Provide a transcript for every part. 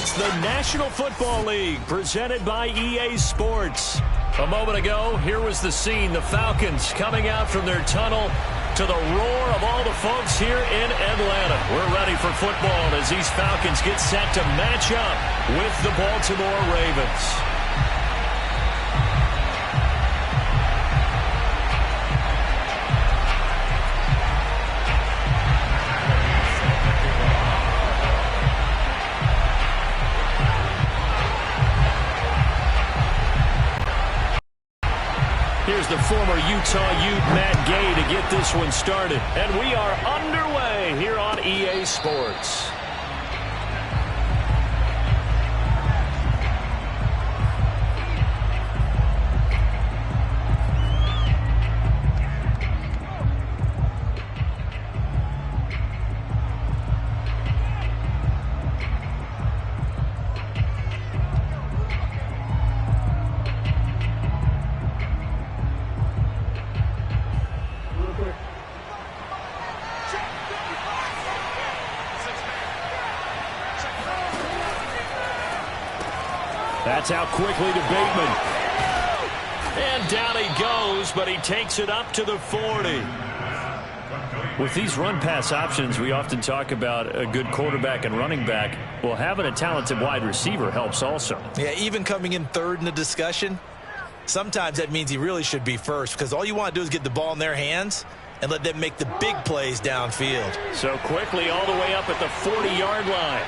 It's the National Football League presented by EA Sports. A moment ago, here was the scene. The Falcons coming out from their tunnel to the roar of all the folks here in Atlanta. We're ready for football as these Falcons get set to match up with the Baltimore Ravens. Here's the former Utah Ute, Matt Gay, to get this one started. And we are underway here on EA Sports. That's out quickly to Bateman. And down he goes, but he takes it up to the 40. With these run-pass options, we often talk about a good quarterback and running back. Well, having a talented wide receiver helps also. Yeah, even coming in third in the discussion, sometimes that means he really should be first, because all you want to do is get the ball in their hands and let them make the big plays downfield. So quickly all the way up at the 40-yard line.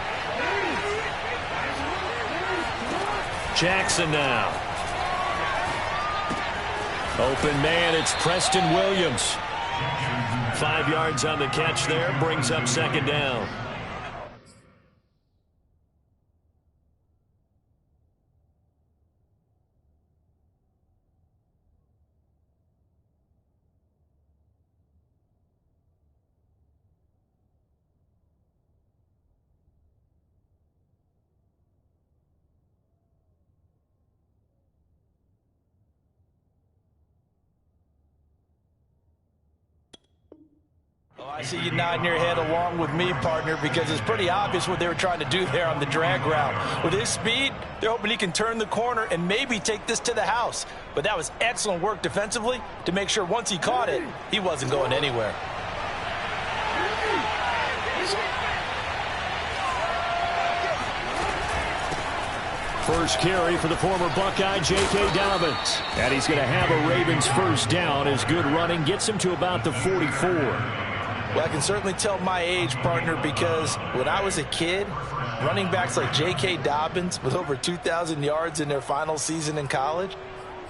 Jackson now. Open man, it's Preston Williams. 5 yards on the catch there, brings up second down. I see you nodding your head along with me, partner, because it's pretty obvious what they were trying to do there on the drag route. With his speed, they're hoping he can turn the corner and maybe take this to the house. But that was excellent work defensively to make sure once he caught it, he wasn't going anywhere. First carry for the former Buckeye, J.K. Dobbins. And he's going to have a Ravens first down as good running gets him to about the 44. Well, I can certainly tell my age, partner, because when I was a kid, running backs like J.K. Dobbins with over 2,000 yards in their final season in college,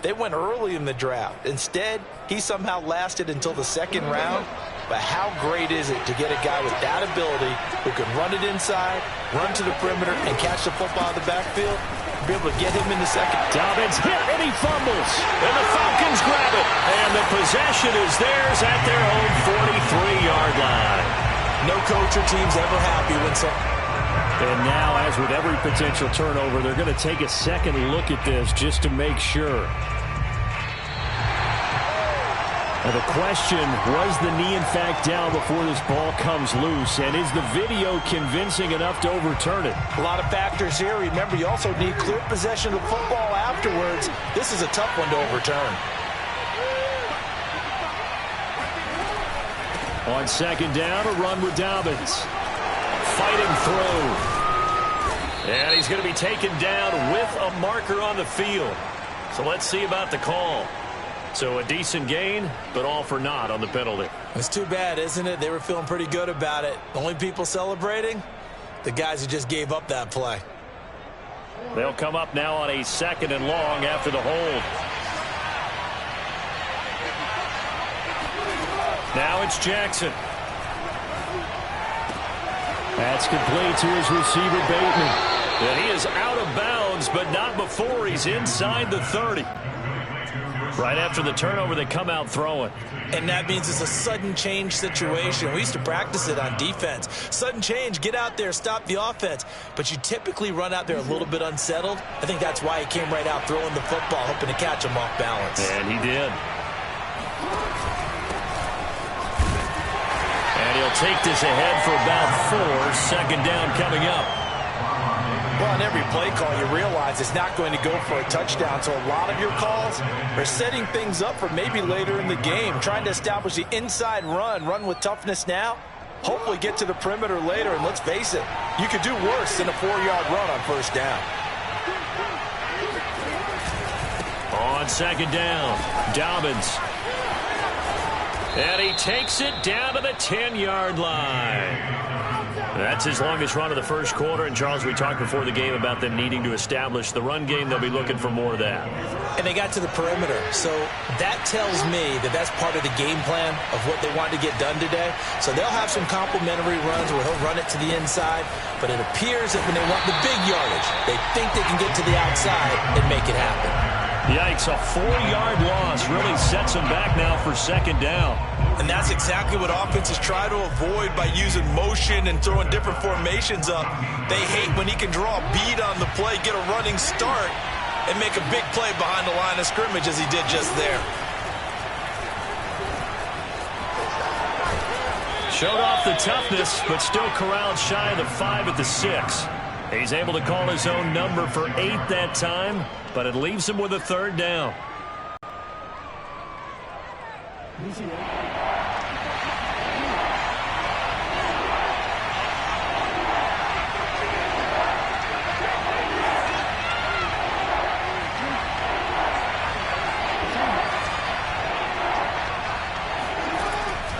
they went early in the draft. Instead, he somehow lasted until the second round. But how great is it to get a guy with that ability who can run it inside, run to the perimeter, and catch the football in the backfield? Be able to get him in the second. Dobbins hit, and he fumbles. And the Falcons grab it. And the possession is theirs at their own 43-yard line. No coach or team's ever happy when some... And now, as with every potential turnover, they're going to take a second look at this just to make sure. Now the question, was the knee in fact down before this ball comes loose? And is the video convincing enough to overturn it? A lot of factors here. Remember, you also need clear possession of the football afterwards. This is a tough one to overturn. On second down, a run with Dobbins. Fighting through. And he's going to be taken down with a marker on the field. So let's see about the call. So a decent gain, but all for naught on the penalty. It's too bad, isn't it? They were feeling pretty good about it. The only people celebrating, the guys who just gave up that play. They'll come up now on a second and long after the hold. Now it's Jackson. That's complete to his receiver, Bateman. And he is out of bounds, but not before he's inside the 30. Right after the turnover, they come out throwing. And that means it's a sudden change situation. We used to practice it on defense. Sudden change, get out there, stop the offense. But you typically run out there a little bit unsettled. I think that's why he came right out throwing the football, hoping to catch him off balance. And he did. And he'll take this ahead for about 4. Second down coming up. Well, on every play call, you realize it's not going to go for a touchdown, so a lot of your calls are setting things up for maybe later in the game, trying to establish the inside run with toughness now, hopefully get to the perimeter later, and let's face it, you could do worse than a 4-yard run on first down. On second down, Dobbins. And he takes it down to the 10-yard line. That's his longest run of the first quarter. And, Charles, we talked before the game about them needing to establish the run game. They'll be looking for more of that. And they got to the perimeter. So that tells me that that's part of the game plan of what they want to get done today. So they'll have some complementary runs where he'll run it to the inside. But it appears that when they want the big yardage, they think they can get to the outside and make it happen. Yikes, a 4-yard loss really sets them back now for second down. And that's exactly what offenses try to avoid by using motion and throwing different formations up. They hate when he can draw a bead on the play, get a running start, and make a big play behind the line of scrimmage as he did just there. Showed off the toughness, but still corralled shy of the 5 at the 6. He's able to call his own number for 8 that time, but it leaves him with a third down.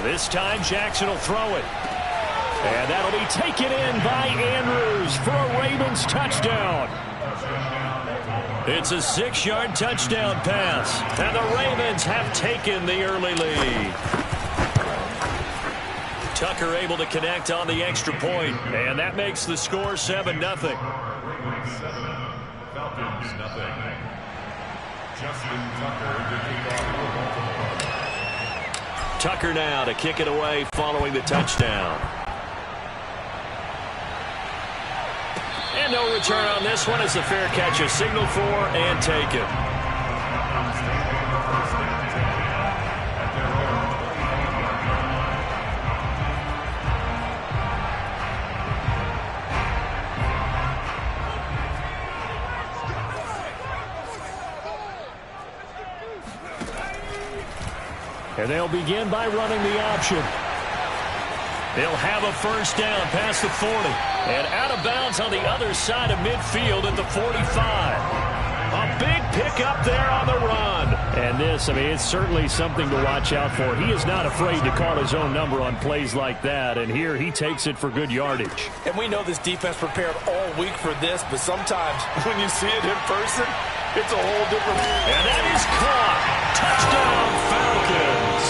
This time Jackson will throw it. And that'll be taken in by Andrews for a Ravens touchdown. It's a 6-yard touchdown pass. And the Ravens have taken the early lead. Tucker able to connect on the extra point. And that makes the score 7-0. Falcons, nothing. Justin Tucker. Tucker now to kick it away following the touchdown. And no return on this one as the fair catch is signaled for and taken. And they'll begin by running the option. They'll have a first down past the 40. And out of bounds on the other side of midfield at the 45. A big pickup there on the run. And this, I mean, it's certainly something to watch out for. He is not afraid to call his own number on plays like that. And here he takes it for good yardage. And we know this defense prepared all week for this, but sometimes when you see it in person, it's a whole different. And that is caught. Touchdown, Falcons.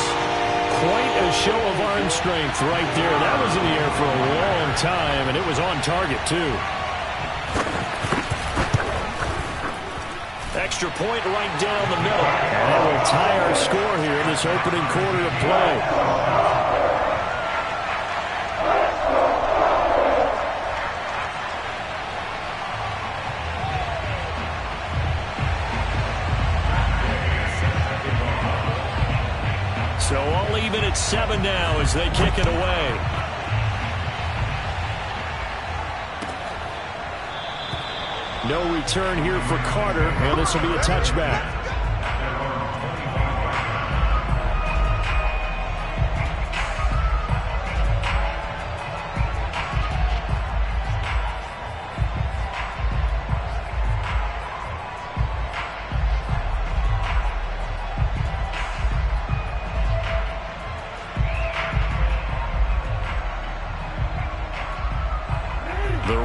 Quite a show of arm strength right there. That was in the air for a long time, and it was on target, too. Extra point right down the middle. And that will tie our score here in this opening quarter of play. So all even at 7 now as they kick it away. No return here for Carter, and this will be a touchback.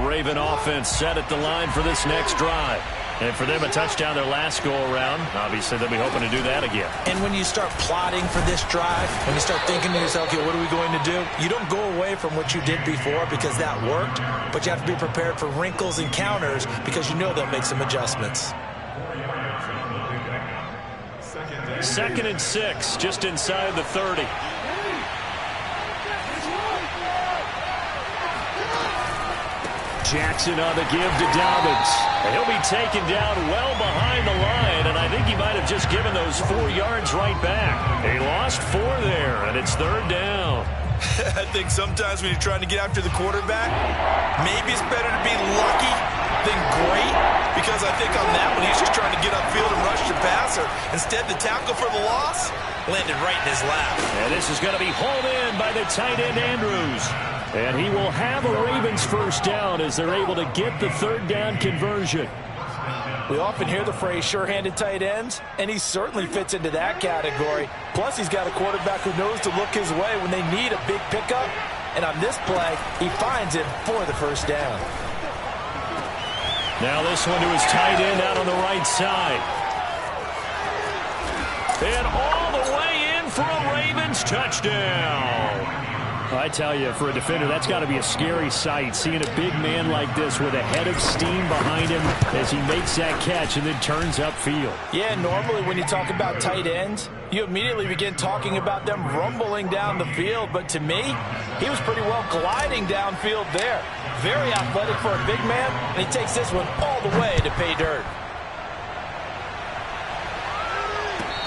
Raven offense set at the line for this next drive. And for them, a touchdown their last go-around. Obviously, they'll be hoping to do that again. And when you start plotting for this drive, when you start thinking to yourself, okay, what are we going to do? You don't go away from what you did before because that worked, but you have to be prepared for wrinkles and counters because you know they'll make some adjustments. 2nd and 6, just inside the 30. Jackson on the give to Dobbins. And he'll be taken down well behind the line, and I think he might have just given those 4 yards right back. He lost 4 there, and it's 3rd down. I think sometimes when you're trying to get after the quarterback, maybe it's better to be lucky something great, because I think on that one he's just trying to get upfield and rush your passer. Instead, the tackle for the loss landed right in his lap. And this is going to be hauled in by the tight end Andrews. And he will have a Ravens first down as they're able to get the third down conversion. We often hear the phrase sure-handed tight ends, and he certainly fits into that category. Plus, he's got a quarterback who knows to look his way when they need a big pickup. And on this play, he finds him for the first down. Now this one to his tight end out on the right side. And all the way in for a Ravens touchdown. I tell you, for a defender, that's got to be a scary sight, seeing a big man like this with a head of steam behind him as he makes that catch and then turns upfield. Yeah, normally when you talk about tight ends, you immediately begin talking about them rumbling down the field. But to me, he was pretty well gliding downfield there. Very athletic for a big man, and he takes this one all the way to pay dirt.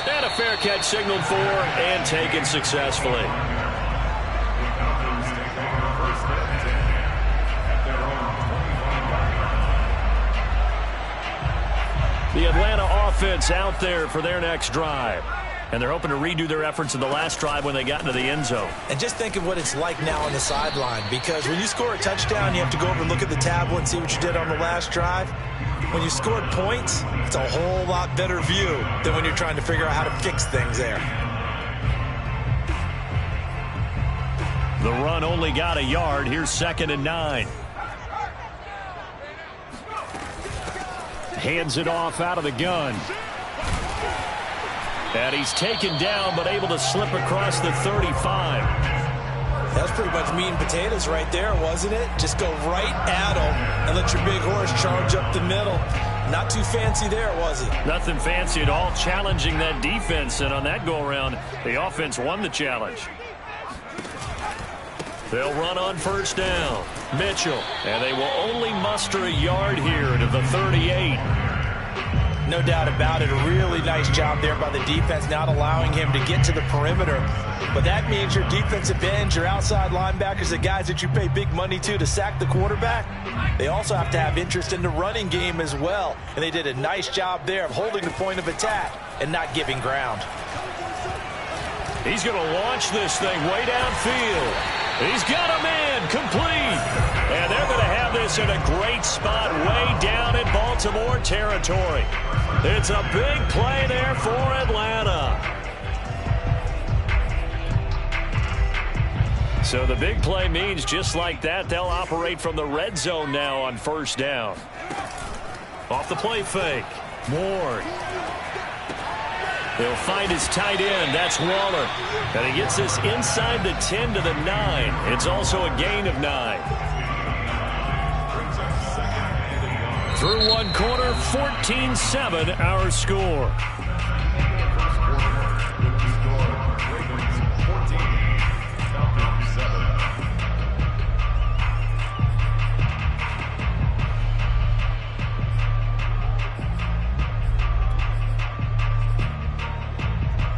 And a fair catch signaled for and taken successfully. The Atlanta offense out there for their next drive. And they're hoping to redo their efforts in the last drive when they got into the end zone. And just think of what it's like now on the sideline, because when you score a touchdown, you have to go over and look at the tablet and see what you did on the last drive. When you scored points, it's a whole lot better view than when you're trying to figure out how to fix things there. The run only got a yard. Here's 2nd and 9. Hands it off out of the gun. And he's taken down, but able to slip across the 35. That was pretty much meat and potatoes right there, wasn't it? Just go right at him and let your big horse charge up the middle. Not too fancy there, was it? Nothing fancy at all, challenging that defense. And on that go-around, the offense won the challenge. They'll run on first down. Mitchell. And they will only muster a yard here to the 38. No doubt about it. A really nice job there by the defense, not allowing him to get to the perimeter. But that means your defensive ends, your outside linebackers, the guys that you pay big money to sack the quarterback, they also have to have interest in the running game as well. And they did a nice job there of holding the point of attack and not giving ground. He's going to launch this thing way downfield. He's got a man complete. And they're going to have this in a great spot way down in Baltimore territory. It's a big play there for Atlanta. So the big play means just like that, they'll operate from the red zone now on first down. Off the play fake. Ward. He'll find his tight end. That's Waller. And he gets this inside the 10 to the 9. It's also a gain of 9. Through one quarter, 14-7 our score.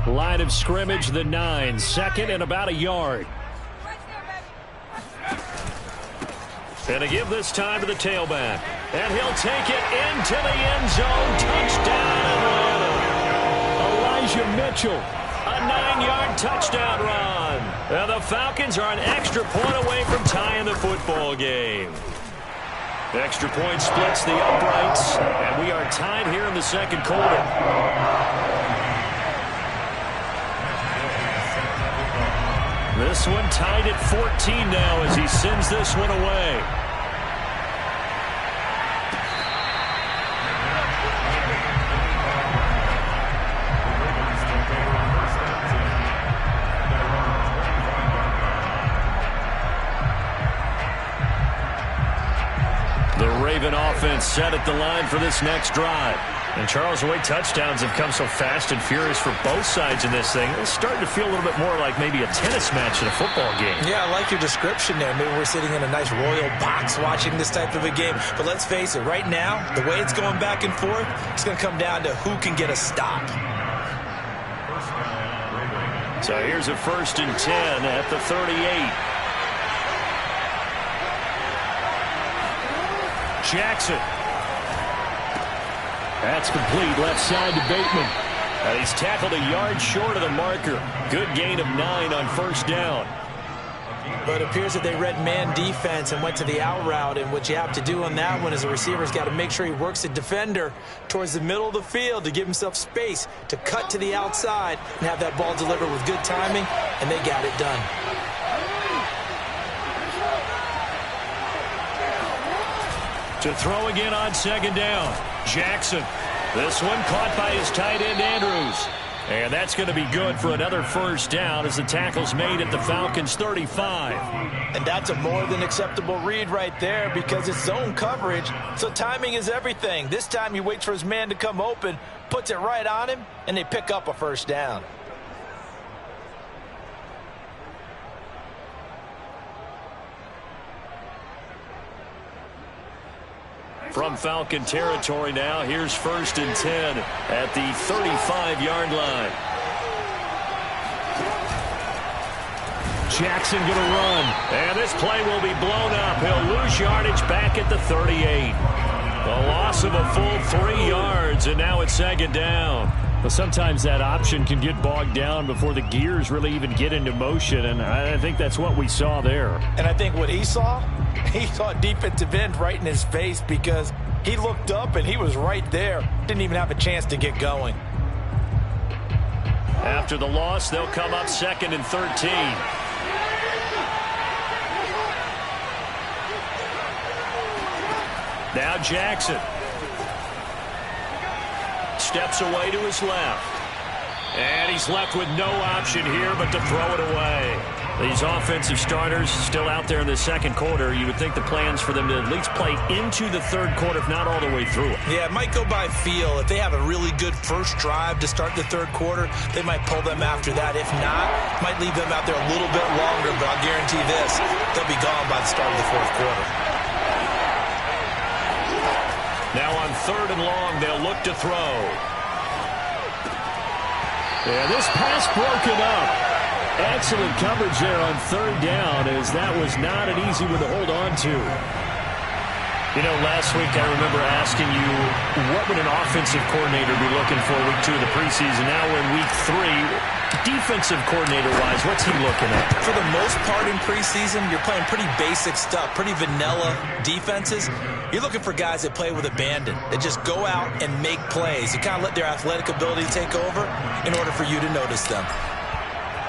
Line of scrimmage, the 9. 2nd and about a yard. And to give this time to the tailback. And he'll take it into the end zone. Touchdown, Atlanta. Elijah Mitchell. A 9-yard touchdown run. And the Falcons are an extra point away from tying the football game. Extra point splits the uprights. And we are tied here in the second quarter. This one tied at 14 now as he sends this one away. The Raven offense set at the line for this next drive. And Charles, the way touchdowns have come so fast and furious for both sides in this thing, it's starting to feel a little bit more like maybe a tennis match in a football game. Yeah, I like your description there. Maybe we're sitting in a nice royal box watching this type of a game. But let's face it, right now, the way it's going back and forth, it's going to come down to who can get a stop. So here's a 1st and 10 at the 38. Jackson That's complete left side to Bateman. And he's tackled a yard short of the marker. Good gain of 9 on first down. But it appears that they read man defense and went to the out route, and what you have to do on that one is the receiver's got to make sure he works the defender towards the middle of the field to give himself space to cut to the outside and have that ball delivered with good timing, and they got it done. To throw again on second down. Jackson. This one caught by his tight end, Andrews. And that's going to be good for another first down as the tackle's made at the Falcons' 35. And that's a more than acceptable read right there because it's zone coverage, so timing is everything. This time he waits for his man to come open, puts it right on him, and they pick up a first down. From Falcon territory now, here's 1st and 10 at the 35-yard line. Jackson going to run. And this play will be blown up. He'll lose yardage back at the 38. A loss of a full 3 yards, and now it's second down. Well, sometimes that option can get bogged down before the gears really even get into motion, and I think that's what we saw there. And I think what he saw defensive end right in his face because he looked up and he was right there. Didn't even have a chance to get going. After the loss, they'll come up 2nd and 13. Now Jackson. Steps away to his left. And he's left with no option here but to throw it away. These offensive starters still out there in the second quarter. You would think the plans for them to at least play into the third quarter, if not all the way through it. Yeah, it might go by feel. If they have a really good first drive to start the third quarter, they might pull them after that. If not, might leave them out there a little bit longer, but I'll guarantee this, they'll be gone by the start of the fourth quarter. Now on 3rd and long, they'll look to throw. Yeah, this pass broken up. Excellent coverage there on 3rd down, as that was not an easy one to hold on to. You know, last week I remember asking you, what would an offensive coordinator be looking for week 2 of the preseason? Now we're in week 3. Defensive coordinator-wise, what's he looking at? For the most part in preseason, you're playing pretty basic stuff, pretty vanilla defenses. You're looking for guys that play with abandon, that just go out and make plays. You kind of let their athletic ability take over in order for you to notice them.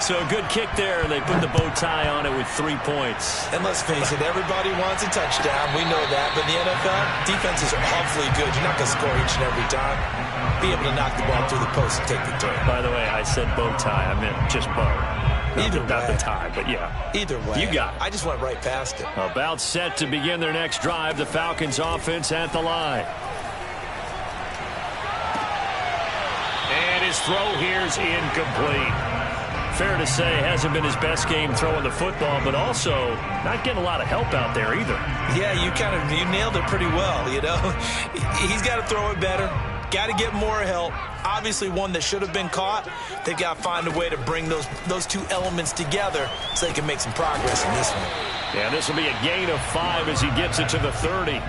So a good kick there. They put the bow tie on it with 3 points. And let's face it, everybody wants a touchdown. We know that. But in the NFL, defenses are awfully good. You're not going to score each and every time. Be able to knock the ball through the post and take the turn. By the way, I said bow tie. I meant just bow. Not the tie, but yeah. Either way. You got it. I just went right past it. About set to begin their next drive. The Falcons offense at the line. And his throw here's incomplete. Fair to say, hasn't been his best game throwing the football, but also not getting a lot of help out there either. Yeah, you nailed it pretty well, you know. He's got to throw it better. Got to get more help. Obviously one that should have been caught. They've got to find a way to bring those two elements together so they can make some progress in this one. Yeah, this will be a gain of 5 as he gets it to the 30.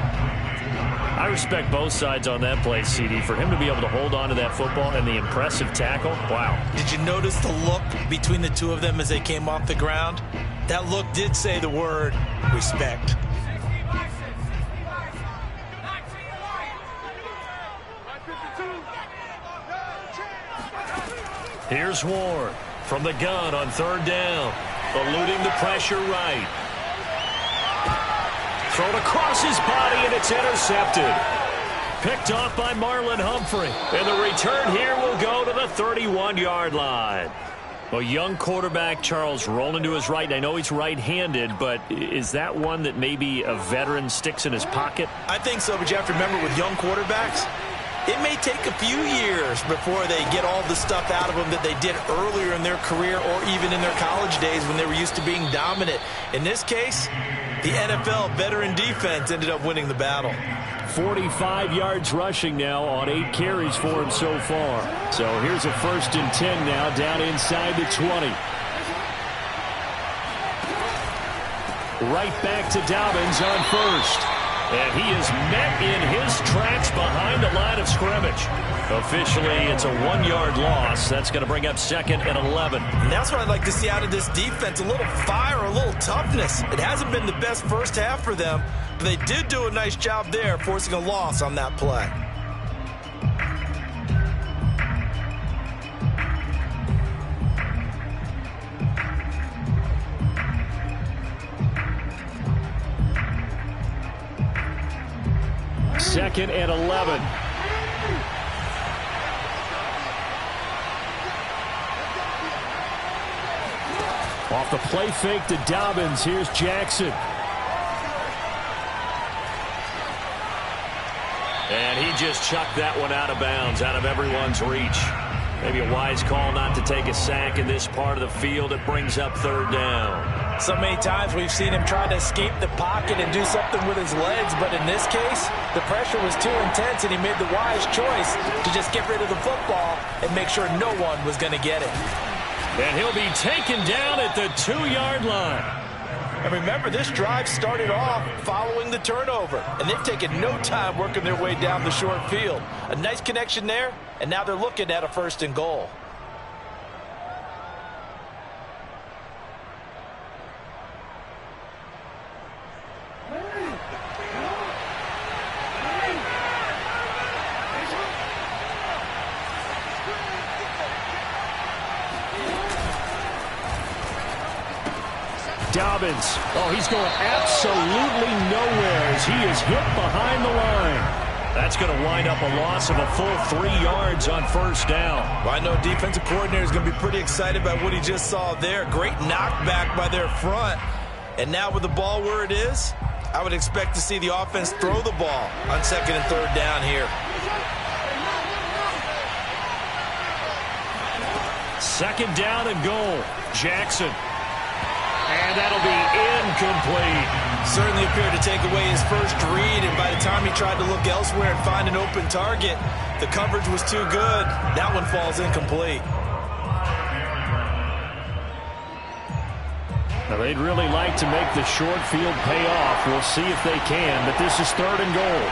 I respect both sides on that play, CD. For him to be able to hold on to that football and the impressive tackle, wow. Did you notice the look between the two of them as they came off the ground? That look did say the word respect. Here's Ward from the gun on 3rd down, eluding the pressure right. Thrown across his body, and it's intercepted. Picked off by Marlon Humphrey. And the return here will go to the 31-yard line. A young quarterback, Charles, rolling to his right. I know he's right-handed, but is that one that maybe a veteran sticks in his pocket? I think so, but you have to remember with young quarterbacks, it may take a few years before they get all the stuff out of them that they did earlier in their career or even in their college days when they were used to being dominant. In this case, the NFL veteran defense ended up winning the battle. 45 yards rushing now on 8 carries for him so far. So here's a 1st and 10 now down inside the 20. Right back to Dobbins on 1st. And he is met in his tracks behind the line of scrimmage. Officially, it's a 1-yard loss. That's going to bring up 2nd and 11. And that's what I'd like to see out of this defense, a little fire, a little toughness. It hasn't been the best first half for them, but they did do a nice job there, forcing a loss on that play. Second and 11. Off the play fake to Dobbins. Here's Jackson. And he just chucked that one out of bounds, out of everyone's reach. Maybe a wise call not to take a sack in this part of the field. It brings up 3rd down. So many times we've seen him try to escape the pocket and do something with his legs, but in this case, the pressure was too intense, and he made the wise choice to just get rid of the football and make sure no one was going to get it. And he'll be taken down at the 2-yard line. And remember, this drive started off following the turnover, and they've taken no time working their way down the short field. A nice connection there, and now they're looking at a 1st and goal. Dobbins. Oh, he's going absolutely nowhere as he is hit behind the line. That's going to wind up a loss of a full 3 yards on 1st down. Well, I know defensive coordinator is going to be pretty excited about what he just saw there. Great knockback by their front. And now with the ball where it is, I would expect to see the offense throw the ball on 2nd and 3rd down here. 2nd down and goal. Jackson. And that'll be incomplete. Certainly appeared to take away his first read, and by the time he tried to look elsewhere and find an open target, the coverage was too good. That one falls incomplete. Now, they'd really like to make the short field pay off. We'll see if they can, but this is 3rd and goal.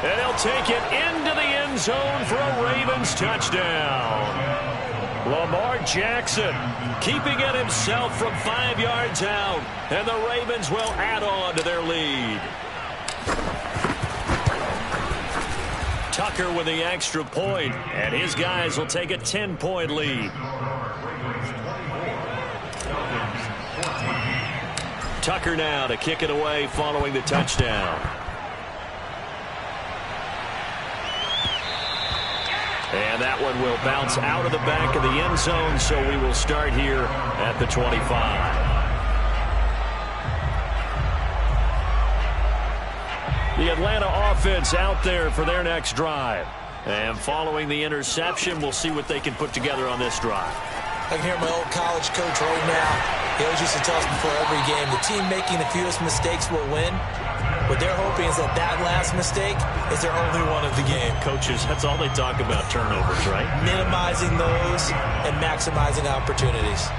And he'll take it into the end zone for a Ravens touchdown. Lamar Jackson keeping it himself from 5 yards out. And the Ravens will add on to their lead. Tucker with the extra point, and his guys will take a 10-point lead. Tucker now to kick it away following the touchdown. And that one will bounce out of the back of the end zone, so we will start here at the 25. The Atlanta offense out there for their next drive. And following the interception, we'll see what they can put together on this drive. I can hear my old college coach right now. He always used to tell us before every game, the team making the fewest mistakes will win. What they're hoping is that that last mistake is their only one of the game. Coaches, that's all they talk about, turnovers, right? Minimizing those and maximizing opportunities.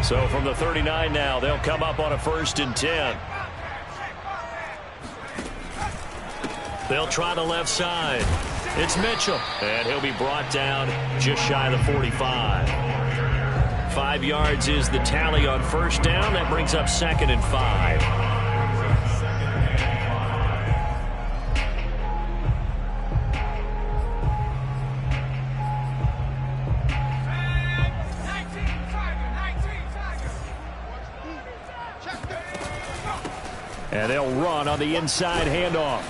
So from the 39 now, they'll come up on a 1st and 10. They'll try the left side. It's Mitchell, and he'll be brought down just shy of the 45. 5 yards is the tally on 1st down. That brings up 2nd and 5. And they'll run on the inside handoff.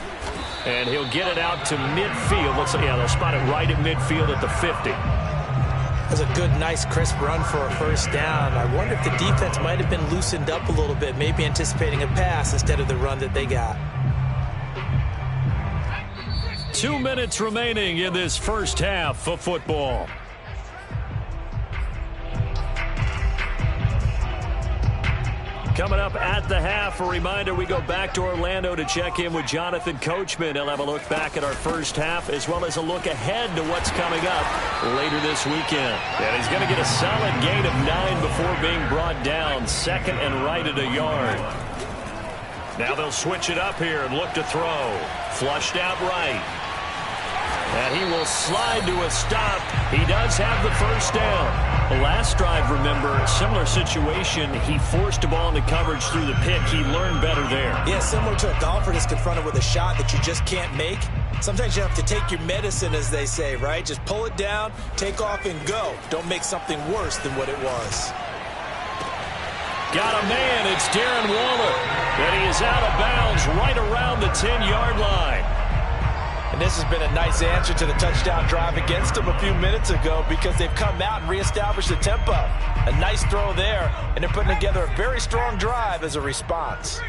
And he'll get it out to midfield. Looks like, yeah, they'll spot it right at midfield at the 50. That's a good, nice, crisp run for a 1st down. I wonder if the defense might have been loosened up a little bit, maybe anticipating a pass instead of the run that they got. 2 minutes remaining in this first half of football. Coming up at the half, a reminder, we go back to Orlando to check in with Jonathan Coachman. He'll have a look back at our first half as well as a look ahead to what's coming up later this weekend. And he's going to get a solid gain of 9 before being brought down, second and right at a yard. Now they'll switch it up here and look to throw. Flushed out right. And he will slide to a stop. He does have the first down. The last drive, remember, similar situation. He forced the ball into coverage through the pick. He learned better there. Yeah, similar to a golfer that's confronted with a shot that you just can't make. Sometimes you have to take your medicine, as they say, right? Just pull it down, take off, and go. Don't make something worse than what it was. Got a man. It's Darren Waller. And he is out of bounds right around the 10-yard line. And this has been a nice answer to the touchdown drive against them a few minutes ago because they've come out and reestablished the tempo. A nice throw there, and they're putting together a very strong drive as a response.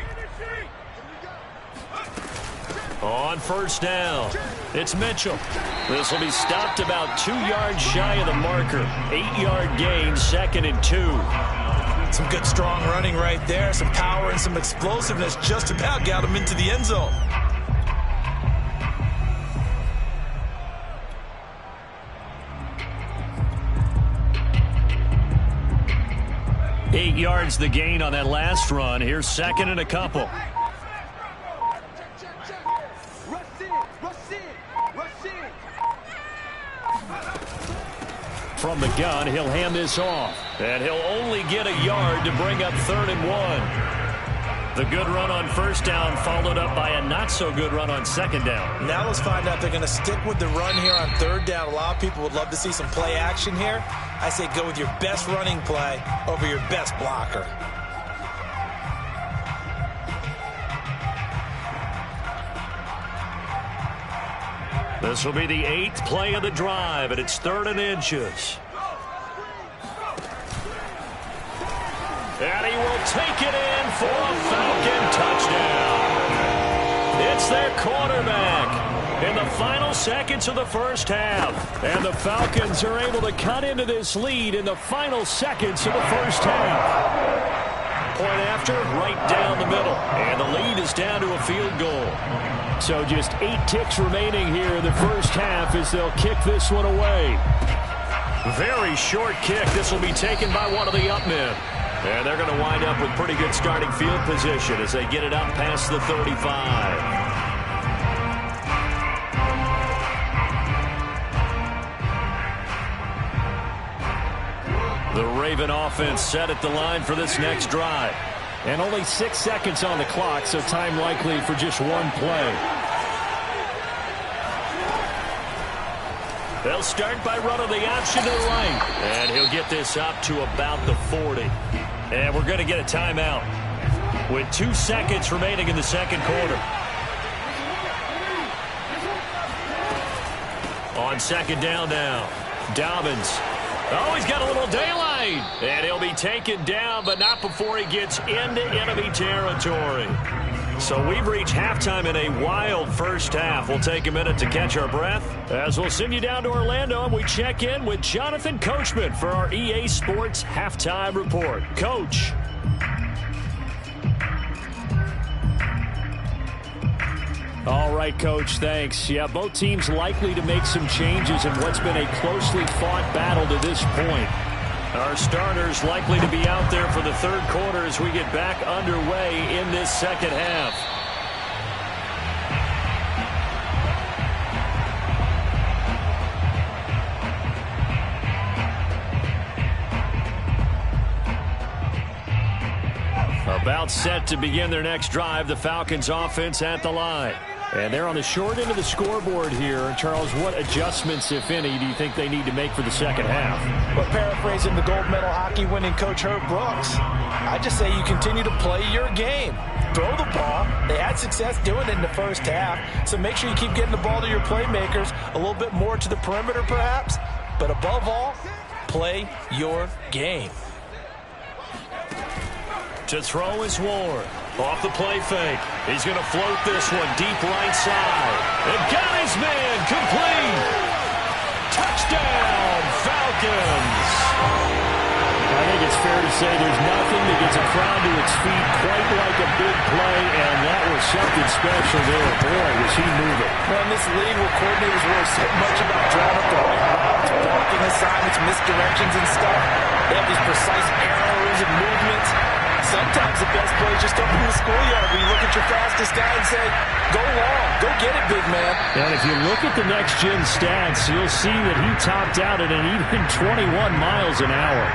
On first down, it's Mitchell. This will be stopped about 2 yards shy of the marker. 8-yard gain, 2nd and 2. Some good strong running right there. Some power and some explosiveness just about got him into the end zone. 8 yards the gain on that last run. Here's 2nd and a couple. From the gun, he'll hand this off. And he'll only get a yard to bring up 3rd and 1. The good run on first down followed up by a not-so-good run on 2nd down. Now let's find out if they're going to stick with the run here on 3rd down. A lot of people would love to see some play action here. I say go with your best running play over your best blocker. This will be the 8th play of the drive, and it's 3rd and inches. And he will take it in for a Falcon touchdown. It's their quarterback in the final seconds of the first half. And the Falcons are able to cut into this lead in the final seconds of the first half. Point after, right down the middle. And the lead is down to a field goal. So just 8 ticks remaining here in the first half as they'll kick this one away. Very short kick. This will be taken by one of the up men. And they're going to wind up with pretty good starting field position as they get it up past the 35. The Raven offense set at the line for this next drive. And only 6 seconds on the clock, so time likely for just one play. They'll start by running the option to the right. And he'll get this up to about the 40. And we're going to get a timeout with 2 seconds remaining in the second quarter. On 2nd down now, Dobbins. Oh, he's got a little daylight. And he'll be taken down, but not before he gets into enemy territory. So we've reached halftime in a wild first half. We'll take a minute to catch our breath as we'll send you down to Orlando and we check in with Jonathan Coachman for our EA Sports Halftime Report. Coach. All right, Coach, thanks. Yeah, both teams likely to make some changes in what's been a closely fought battle to this point. Our starters likely to be out there for the third quarter as we get back underway in this second half. About set to begin their next drive, the Falcons offense at the line. And they're on the short end of the scoreboard here. Charles, what adjustments, if any, do you think they need to make for the second half? Well, paraphrasing the gold medal hockey winning coach Herb Brooks, I just say you continue to play your game. Throw the ball. They had success doing it in the first half, so make sure you keep getting the ball to your playmakers, a little bit more to the perimeter perhaps, but above all, play your game. To throw is Ward. Off the play fake. He's going to float this one deep right side. And got his man complete. Touchdown, Falcons. I think it's fair to say there's nothing that gets a crowd to its feet quite like a big play, and that was something special there. Boy, was he moving. Well, in this league where coordinators worry so much about drawing up the right routes, blocking assignments, misdirections and stuff, they have these precise arrows and movements. Sometimes the best plays just come from the schoolyard where you look at your fastest guy and say, go long, go get it, big man. And if you look at the next-gen stats, you'll see that he topped out at an even 21 miles an hour.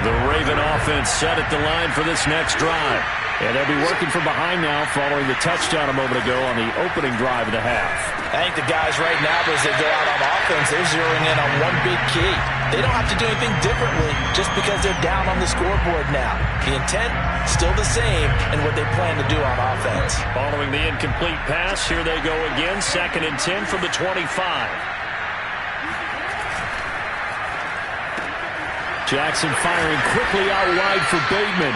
The Raven offense set at the line for this next drive. And they'll be working from behind now following the touchdown a moment ago on the opening drive of the half. I think the guys right now, as they go out on offense, they're zeroing in on one big key. They don't have to do anything differently just because they're down on the scoreboard now. The intent, still the same, and what they plan to do on offense. Following the incomplete pass, here they go again, 2nd and 10 from the 25. Jackson firing quickly out wide for Bateman.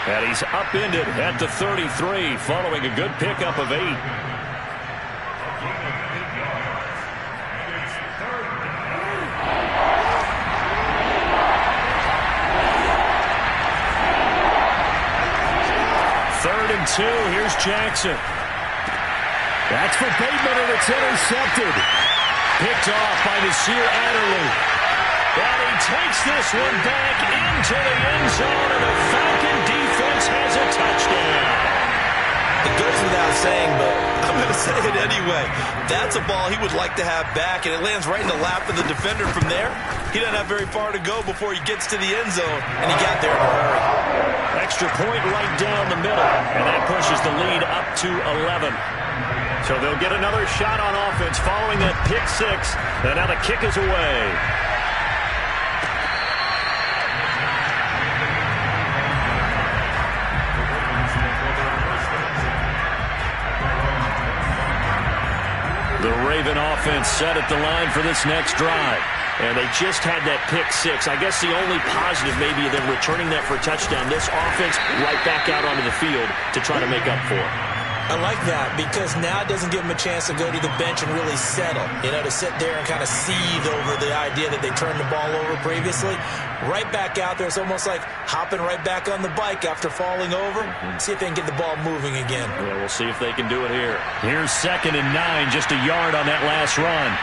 And he's upended at the 33 following a good pickup of 8. Third and 2. Here's Jackson. That's for Bateman, and it's intercepted. Picked off by Nasir Adderley. And he takes this one back into the end zone, and the Falcon defense has a touchdown. It goes without saying, but I'm going to say it anyway. That's a ball he would like to have back, and it lands right in the lap of the defender from there. He doesn't have very far to go before he gets to the end zone, and he got there in a hurry. Extra point right down the middle, and that pushes the lead up to 11. So they'll get another shot on offense following that pick 6, and now the kick is away. The Raven offense set at the line for this next drive. And they just had that pick 6. I guess the only positive maybe of them returning that for a touchdown. This offense right back out onto the field to try to make up for it. I like that because now it doesn't give them a chance to go to the bench and really settle. You know, to sit there and kind of seethe over the idea that they turned the ball over previously. Right back out there. It's almost like hopping right back on the bike after falling over. See if they can get the ball moving again. Yeah, we'll see if they can do it here. Here's 2nd and 9, just a yard on that last run.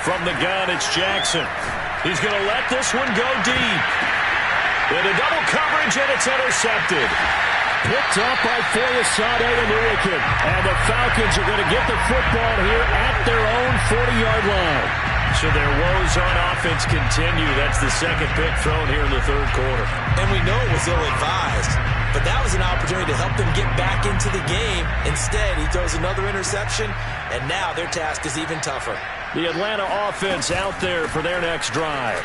From the gun, it's Jackson. He's going to let this one go deep. Into double coverage, and it's intercepted. Picked up by Foyesade and Urican. And the Falcons are going to get the football here at their own 40-yard line. So their woes on offense continue. That's the second pick thrown here in the third quarter. And we know it was ill-advised. But that was an opportunity to help them get back into the game. Instead, he throws another interception, and now their task is even tougher. The Atlanta offense out there for their next drive.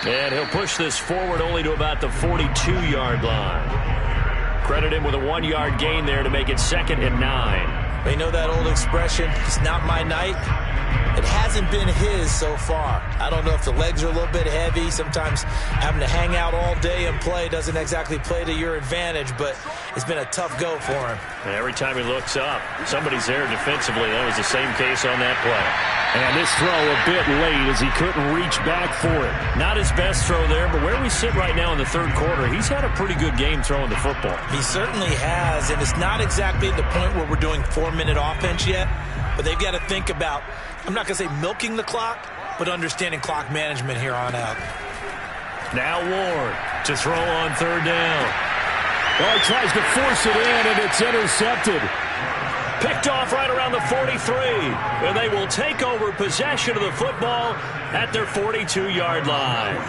And he'll push this forward only to about the 42-yard line. Credit him with a 1-yard gain there to make it 2nd and 9. They know that old expression, it's not my night. It hasn't been his so far. I don't know if the legs are a little bit heavy. Sometimes having to hang out all day and play doesn't exactly play to your advantage, but it's been a tough go for him. And every time he looks up, somebody's there defensively. That was the same case on that play. And this throw a bit late as he couldn't reach back for it. Not his best throw there, but where we sit right now in the third quarter, he's had a pretty good game throwing the football. He certainly has, and it's not exactly at the point where we're doing 4-minute offense yet, but they've got to think about, I'm not going to say milking the clock, but understanding clock management here on out. Now Ward to throw on third down. Well, he tries to force it in, and it's intercepted. Picked off right around the 43, and they will take over possession of the football at their 42-yard line.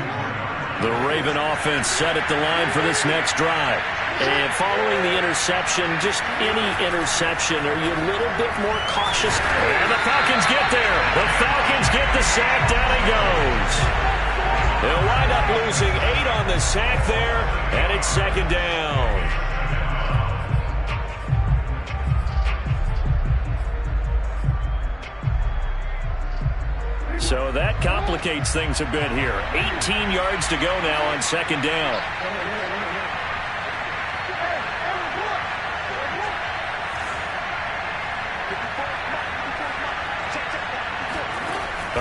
The Raven offense set at the line for this next drive. And following the interception, just any interception, are you a little bit more cautious? And the Falcons get there. The Falcons get the sack. Down he goes. They'll wind up losing 8 on the sack there, and it's 2nd down. So that complicates things a bit here. 18 yards to go now on 2nd down.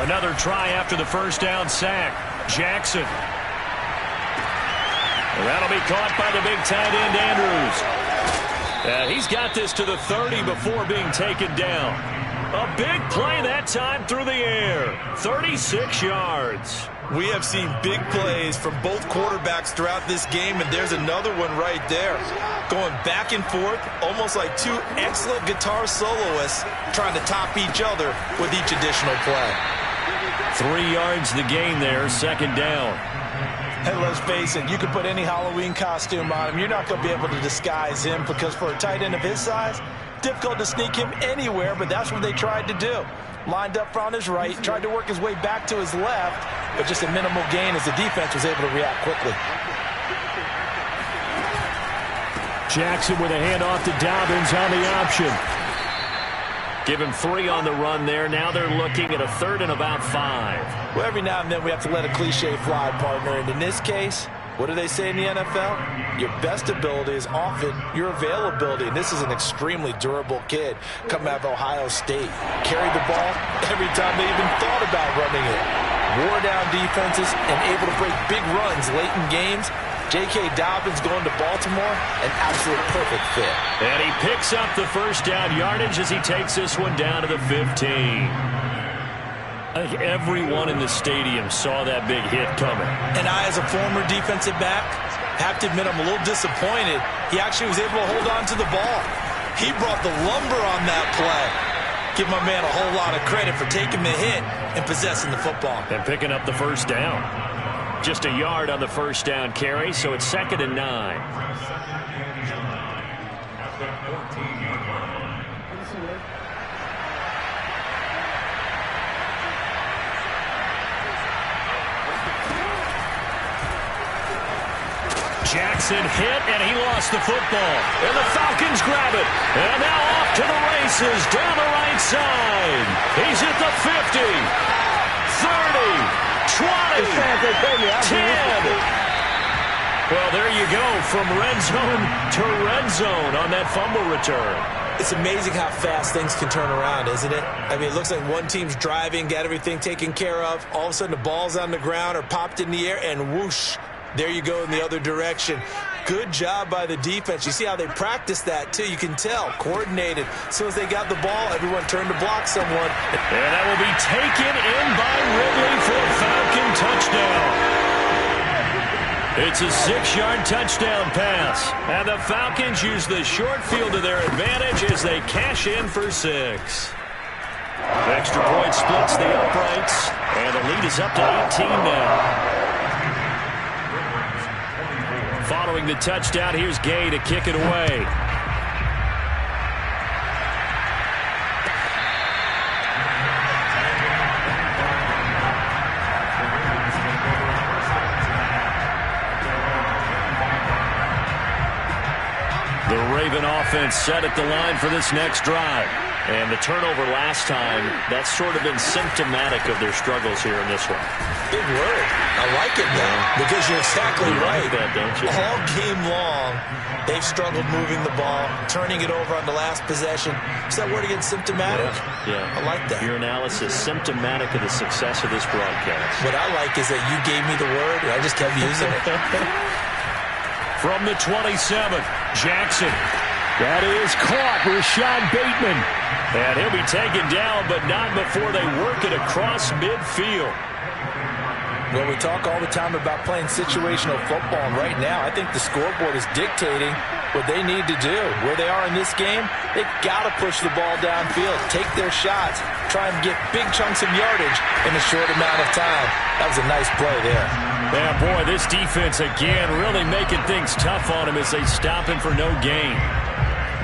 Another try after the first down sack. Jackson. And that'll be caught by the big tight end, Andrews. He's got this to the 30 before being taken down. A big play that time through the air. 36 yards. We have seen big plays from both quarterbacks throughout this game, and there's another one right there. Going back and forth, almost like two excellent guitar soloists trying to top each other with each additional play. 3 yards the gain there, second down. Hey, let's face it, you can put any Halloween costume on him. You're not going to be able to disguise him because for a tight end of his size, difficult to sneak him anywhere, but that's what they tried to do. Lined up on his right, tried to work his way back to his left, but just a minimal gain as the defense was able to react quickly. Jackson with a handoff to Dobbins on the option. Give him 3 on the run there. Now they're looking at a 3rd and about 5. Well, every now and then we have to let a cliche fly, partner, and in this case, what do they say in the NFL? Your best ability is often your availability, and this is an extremely durable kid coming out of Ohio State. Carried the ball every time they even thought about running it. Wore down defenses and able to break big runs late in games. J.K. Dobbins going to Baltimore, an absolute perfect fit. And he picks up the first down yardage as he takes this one down to the 15. I think everyone in the stadium saw that big hit coming. And I, as a former defensive back, have to admit I'm a little disappointed. He actually was able to hold on to the ball. He brought the lumber on that play. Give my man a whole lot of credit for taking the hit and possessing the football. And picking up the first down. Just a yard on the first down carry, so it's 2nd and 9. Jackson hit, and he lost the football. And the Falcons grab it. And now off to the races down the right side. He's at the 50, 30, 20, 10. Well, there you go, from red zone to red zone on that fumble return. It's amazing how fast things can turn around, isn't it? I mean, it looks like one team's driving, got everything taken care of. All of a sudden, the ball's on the ground or popped in the air, and whoosh, there you go in the other direction. Good job by the defense. You see how they practice that, too. You can tell, coordinated. As soon as they got the ball, everyone turned to block someone. And that will be taken in by Ridley for a Falcon touchdown. It's a 6-yard touchdown pass. And the Falcons use the short field to their advantage as they cash in for 6. Extra point splits the uprights. And the lead is up to 18 now. Following the touchdown, here's Gay to kick it away. The Raven offense set at the line for this next drive. And the turnover last time, that's sort of been symptomatic of their struggles here in this one. Big word. I like it now because you're exactly right. Like that, don't you? All game long, they've struggled moving the ball, turning it over on the last possession. Is that word again, symptomatic? Yeah. I like that. Your analysis, symptomatic of the success of this broadcast. What I like is that you gave me the word, and I just kept using it. From the 27, Jackson. That is caught. Rashad Bateman. And he'll be taken down, but not before they work it across midfield. Well, we talk all the time about playing situational football, and right now I think the scoreboard is dictating what they need to do. Where they are in this game, they've got to push the ball downfield, take their shots, try and get big chunks of yardage in a short amount of time. That was a nice play there. Yeah, boy, this defense again really making things tough on him as they stop him for no gain.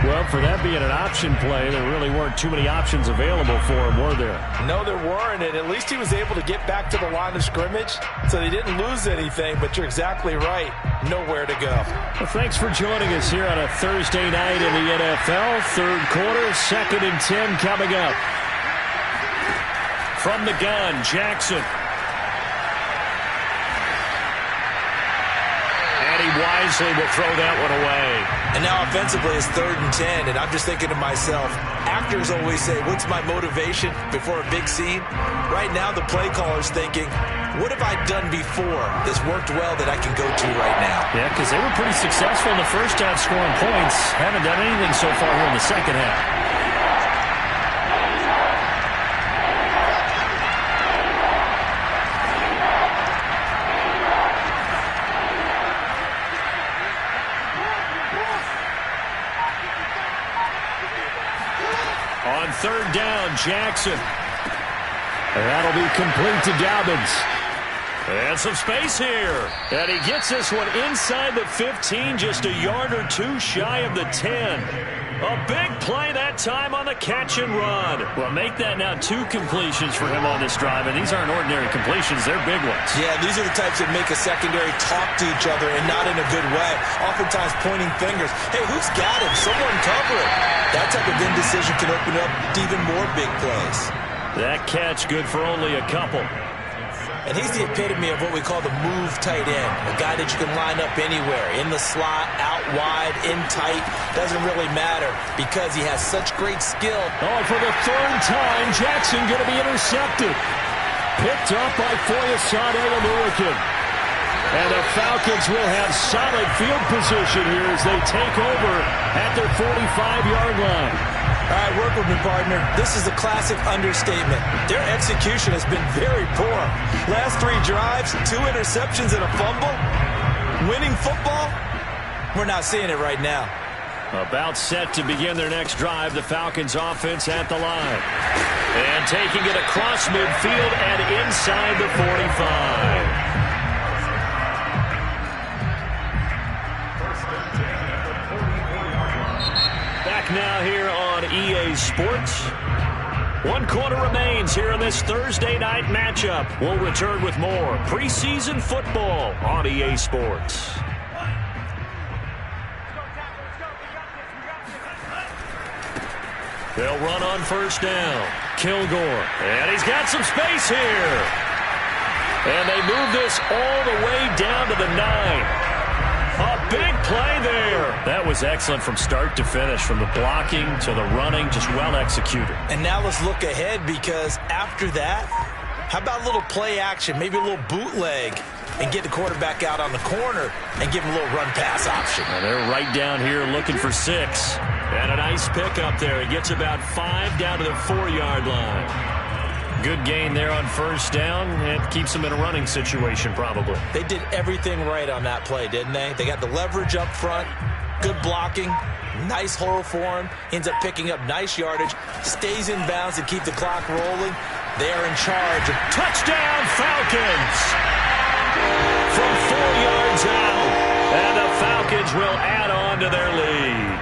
Well, for that being an option play, there really weren't too many options available for him, were there? No, there weren't, and at least he was able to get back to the line of scrimmage, so they didn't lose anything, but you're exactly right. Nowhere to go. Well, thanks for joining us here on a Thursday night in the NFL. Third quarter, 2nd and 10 coming up. From the gun, Jackson. He wisely will throw that one away. And now offensively it's 3rd and 10, and I'm just thinking to myself, after actors always say, what's my motivation before a big scene? Right now, the play caller's thinking, what have I done before that's worked well that I can go to right now? Yeah, because they were pretty successful in the first half scoring points. Haven't done anything so far here in the second half. On third down, Jackson. And that'll be complete to Dobbins. And some space here. And he gets this one inside the 15, just a yard or two shy of the 10. A big play that time on the catch and run. Well, make that now 2 completions for him on this drive, and these aren't ordinary completions. They're big ones. Yeah, these are the types that make a secondary talk to each other and not in a good way. Oftentimes pointing fingers. Hey, who's got him? Someone cover it. That type of indecision can open up to even more big plays. That catch good for only a couple. And he's the epitome of what we call the move tight end. A guy that you can line up anywhere. In the slot, out wide, in tight. Doesn't really matter because he has such great skill. Oh, for the third time, Jackson going to be intercepted. Picked up by Foyesade Oluwakin. And the Falcons will have solid field position here as they take over at their 45-yard line. All right, work with me, partner. This is a classic understatement. Their execution has been very poor. Last 3 drives, 2 interceptions and a fumble. Winning football? We're not seeing it right now. About set to begin their next drive, the Falcons offense at the line. And taking it across midfield and inside the 45. Now here on EA Sports. 1 quarter remains here in this Thursday night matchup. We'll return with more preseason football on EA Sports. They'll run on first down. Kilgore. And he's got some space here. And they move this all the way down to the 9. A big play there. That was excellent from start to finish, from the blocking to the running, just well executed. And now let's look ahead, because after that, how about a little play action, maybe a little bootleg, and get the quarterback out on the corner and give him a little run-pass option. And they're right down here looking for 6. And a nice pickup there. He gets about 5 down to the 4-yard line. Good gain there on first down. It keeps them in a running situation, probably. They did everything right on that play, didn't they? They got the leverage up front, good blocking, nice hole for him, ends up picking up nice yardage, stays in bounds to keep the clock rolling. They are in charge. Touchdown, Falcons! From 4 yards out, and the Falcons will add on to their lead.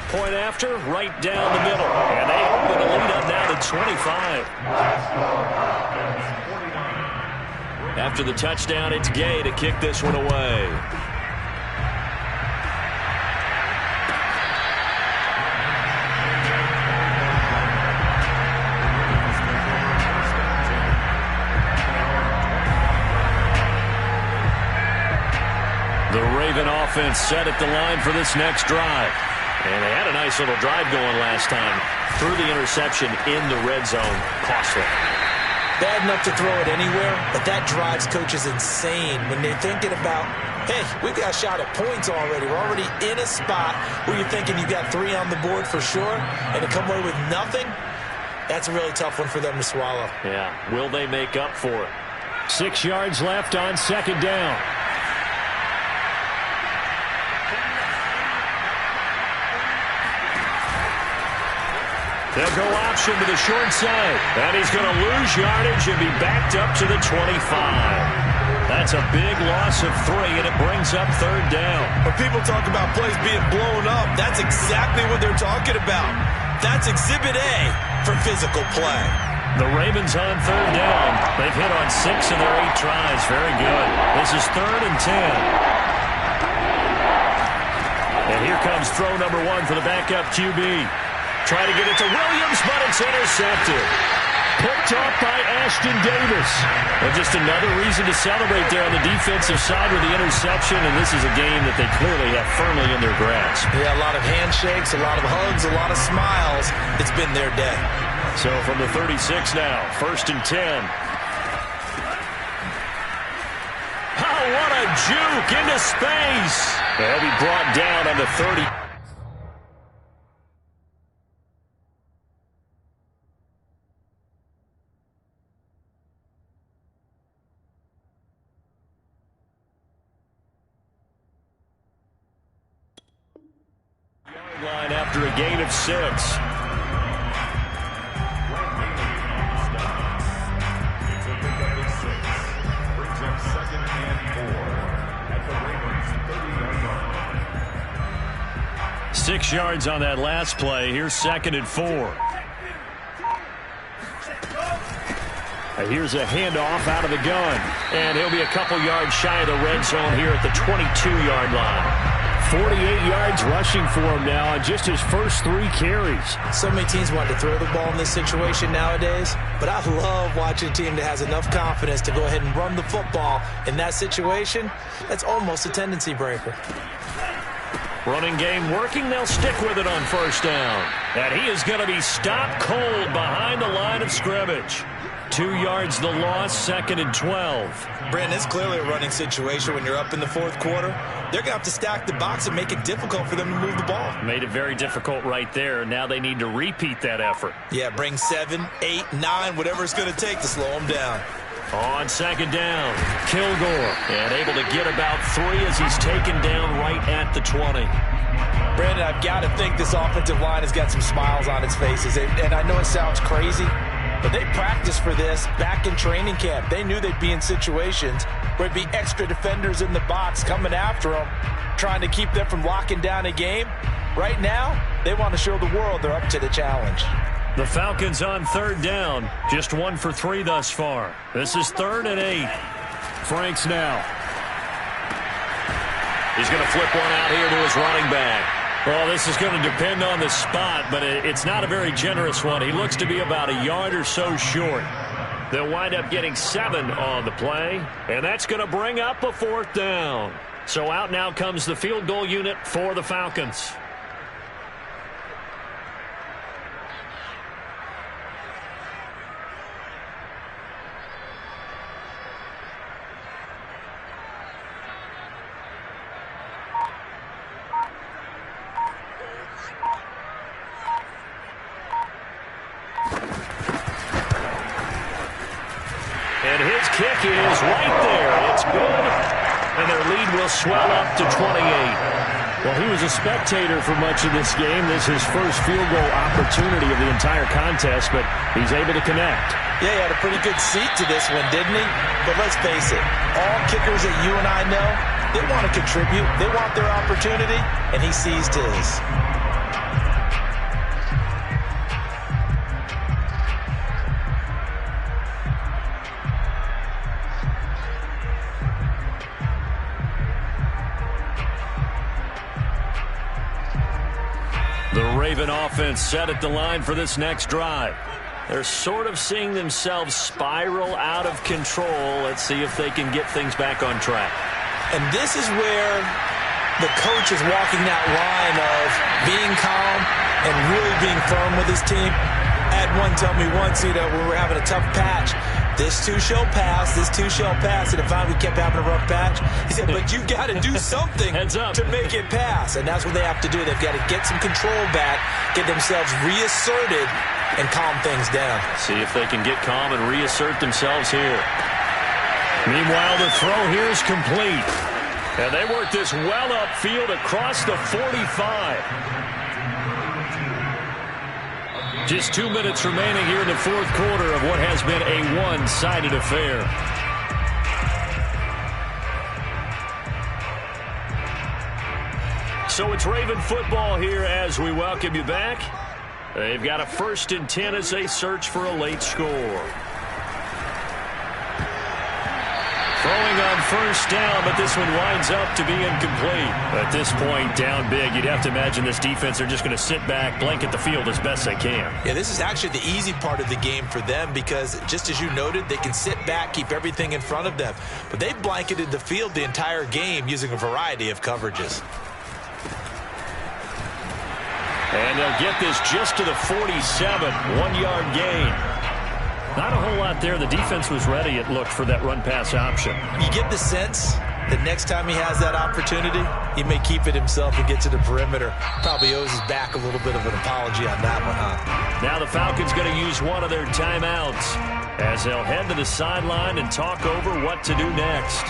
Point after, right down the middle. And they open the lead up now to 25. After the touchdown, it's Gay to kick this one away. The Raven offense set at the line for this next drive. And they had a nice little drive going last time. Threw the interception in the red zone. Costly. Bad enough to throw it anywhere, but that drives coaches insane when they're thinking about, hey, we've got a shot at points already. We're already in a spot where you're thinking you've got 3 on the board for sure, and to come away with nothing, that's a really tough one for them to swallow. Yeah, will they make up for it? 6 yards left on second down. They'll go option to the short side. And he's going to lose yardage and be backed up to the 25. That's a big loss of 3, and it brings up third down. When people talk about plays being blown up, that's exactly what they're talking about. That's Exhibit A for physical play. The Ravens on third down. They've hit on 6 of their 8 tries. Very good. This is 3rd and 10. And here comes throw number 1 for the backup QB. Try to get it to Williams, but it's intercepted. picked off by Ashton Davis. And just another reason to celebrate there on the defensive side with the interception, and this is a game that they clearly have firmly in their grasp. Yeah, a lot of handshakes, a lot of hugs, a lot of smiles. It's been their day. So from the 36 now, 1st and 10. Oh, what a juke into space. They'll be brought down on the 30. Line after a gain of 6. It's a pickup of 6. Brings up 2nd and 4 at the Ravens' 30-yard line. 6 yards on that last play. Here's 2nd and 4. Here's a handoff out of the gun. And he'll be a couple yards shy of the red zone here at the 22-yard line. 48 yards rushing for him now on just his first 3 carries. So many teams want to throw the ball in this situation nowadays, but I love watching a team that has enough confidence to go ahead and run the football in that situation. That's almost a tendency breaker. Running game working. They'll stick with it on 1st down. And he is going to be stopped cold behind the line of scrimmage. 2 yards the loss, 2nd and 12. Brandon, it's clearly a running situation when you're up in the 4th quarter. They're going to have to stack the box and make it difficult for them to move the ball. Made it very difficult right there. Now they need to repeat that effort. Yeah, bring 7, 8, 9, whatever it's going to take to slow them down. On 2nd down, Kilgore. And able to get about 3 as he's taken down right at the 20. Brandon, I've got to think this offensive line has got some smiles on its faces. And I know it sounds crazy, but they practiced for this back in training camp. They knew they'd be in situations where it'd be extra defenders in the box coming after them, trying to keep them from locking down a game. Right now, they want to show the world they're up to the challenge. The Falcons on 3rd down. Just 1 for 3 thus far. This is 3rd and 8. Franks now. He's going to flip one out here to his running back. Well, this is going to depend on the spot, but it's not a very generous one. He looks to be about a yard or so short. They'll wind up getting 7 on the play, and that's going to bring up a 4th down. So out now comes the field goal unit for the Falcons. And his kick is right there. It's good. And their lead will swell up to 28. Well, he was a spectator for much of this game. This is his first field goal opportunity of the entire contest, but he's able to connect. Yeah, he had a pretty good seat to this one, didn't he? But let's face it, all kickers that you and I know, they want to contribute. They want their opportunity, and he seized his. The Raven offense set at the line for this next drive. They're sort of seeing themselves spiral out of control. Let's see if they can get things back on track. And this is where the coach is walking that line of being calm and really being firm with his team. I had one tell me once, when we were having a tough patch, this too shall pass, this too shall pass. And if we kept having a rough patch, he said, but you got to do something to make it pass. And that's what they have to do. They've got to get some control back, get themselves reasserted, and calm things down. See if they can get calm and reassert themselves here. Meanwhile, the throw here is complete. And they work this well upfield across the 45. Just 2 minutes remaining here in the 4th quarter of what has been a one-sided affair. So it's Raven football here as we welcome you back. They've got a 1st and 10 as they search for a late score. Throwing on first down, but this one winds up to be incomplete. At this point, down big, you'd have to imagine this defense are just going to sit back, blanket the field as best they can. Yeah, this is actually the easy part of the game for them because, just as you noted, they can sit back, keep everything in front of them. But they've blanketed the field the entire game using a variety of coverages. And they'll get this just to the 47, 1-yard gain. Not a whole lot there. The defense was ready, it looked, for that run-pass option. You get the sense that next time he has that opportunity, he may keep it himself and get to the perimeter. Probably owes his back a little bit of an apology on that one, huh? Now the Falcons going to use one of their timeouts as they'll head to the sideline and talk over what to do next.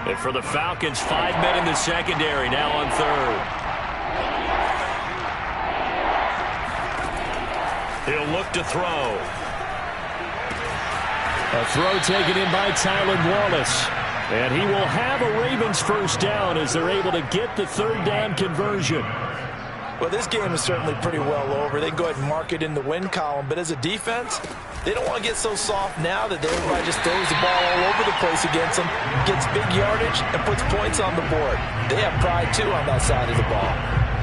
And for the Falcons, 5 men in the secondary, now on third. He'll look to throw. A throw taken in by Tylan Wallace. And he will have a Ravens first down as they're able to get the third down conversion. Well, this game is certainly pretty well over. They can go ahead and mark it in the win column. But as a defense, they don't want to get so soft now that everybody just throws the ball all over the place against them, gets big yardage, and puts points on the board. They have pride, too, on that side of the ball.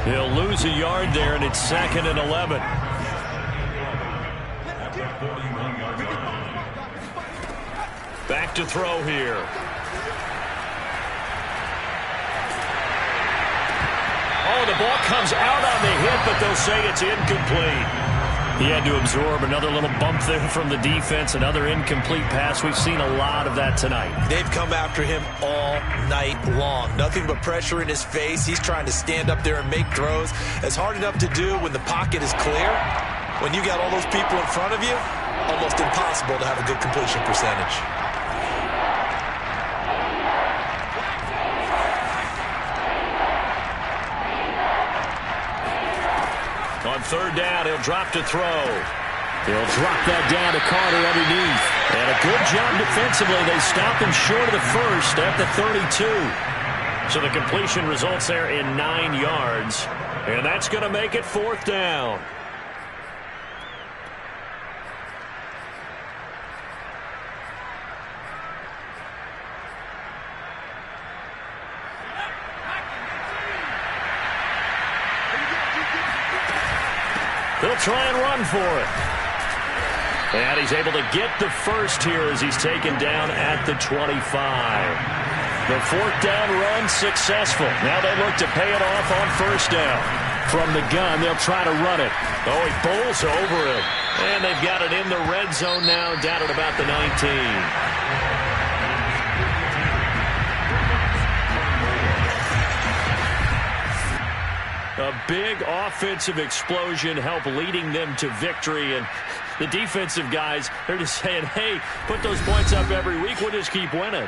He'll lose a yard there, and it's 2nd and 11. Back to throw here. Oh, the ball comes out on the hit, but they'll say it's incomplete. He had to absorb another little bump there from the defense, another incomplete pass. We've seen a lot of that tonight. They've come after him all night long. Nothing but pressure in his face. He's trying to stand up there and make throws. It's hard enough to do when the pocket is clear. When you got all those people in front of you, almost impossible to have a good completion percentage. On third down, he'll drop to throw. He'll drop that down to Carter underneath. And a good job defensively. They stop him short of the first at the 32. So the completion results there in 9 yards. And that's going to make it 4th down. They'll try and run for it. And he's able to get the first here as he's taken down at the 25. The 4th down run successful. Now they look to pay it off on first down. From the gun, they'll try to run it. Oh, he bowls over him. And they've got it in the red zone now, down at about the 19. A big offensive explosion helped leading them to victory. And the defensive guys, they're just saying, hey, put those points up every week. We'll just keep winning.